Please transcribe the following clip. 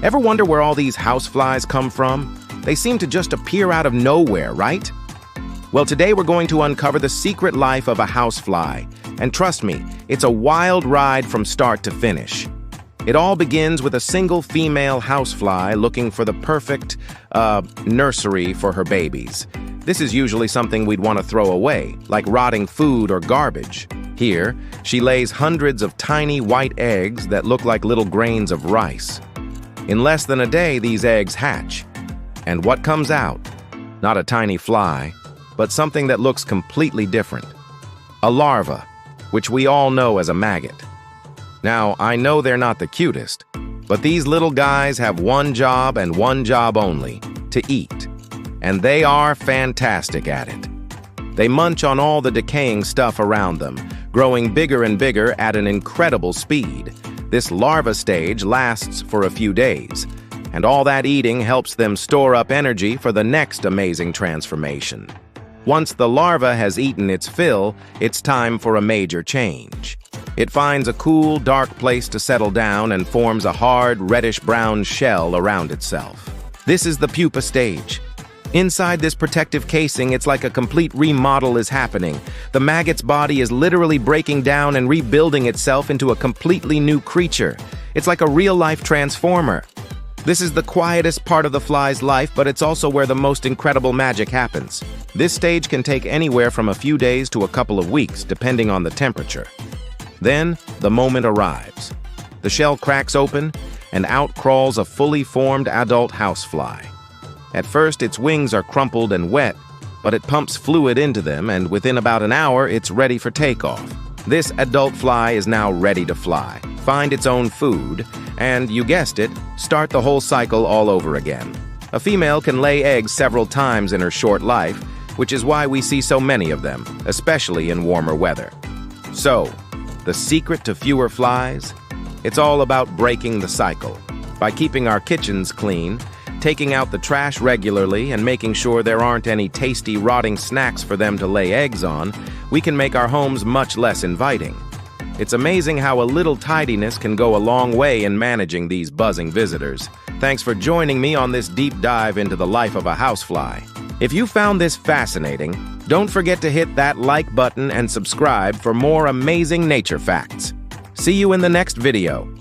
Ever wonder where all these houseflies come from? They seem to just appear out of nowhere, right? Well, today we're going to uncover the secret life of a housefly. And trust me, it's a wild ride from start to finish. It all begins with a single female housefly looking for the perfect, nursery for her babies. This is usually something we'd want to throw away, like rotting food or garbage. Here, she lays hundreds of tiny white eggs that look like little grains of rice. In less than a day, these eggs hatch. And what comes out? Not a tiny fly, but something that looks completely different. A larva, which we all know as a maggot. Now, I know they're not the cutest, but these little guys have one job and one job only, to eat. And they are fantastic at it. They munch on all the decaying stuff around them, growing bigger and bigger at an incredible speed. This larva stage lasts for a few days, and all that eating helps them store up energy for the next amazing transformation. Once the larva has eaten its fill, it's time for a major change. It finds a cool, dark place to settle down and forms a hard, reddish-brown shell around itself. This is the pupa stage. Inside this protective casing, it's like a complete remodel is happening. The maggot's body is literally breaking down and rebuilding itself into a completely new creature. It's like a real-life transformer. This is the quietest part of the fly's life, but it's also where the most incredible magic happens. This stage can take anywhere from a few days to a couple of weeks, depending on the temperature. Then, the moment arrives. The shell cracks open, and out crawls a fully formed adult housefly. At first, its wings are crumpled and wet, but it pumps fluid into them, and within about an hour, it's ready for takeoff. This adult fly is now ready to fly, find its own food, and, you guessed it, start the whole cycle all over again. A female can lay eggs several times in her short life, which is why we see so many of them, especially in warmer weather. So, the secret to fewer flies? It's all about breaking the cycle. By keeping our kitchens clean, taking out the trash regularly, and making sure there aren't any tasty, rotting snacks for them to lay eggs on, we can make our homes much less inviting. It's amazing how a little tidiness can go a long way in managing these buzzing visitors. Thanks for joining me on this deep dive into the life of a housefly. If you found this fascinating, don't forget to hit that like button and subscribe for more amazing nature facts. See you in the next video.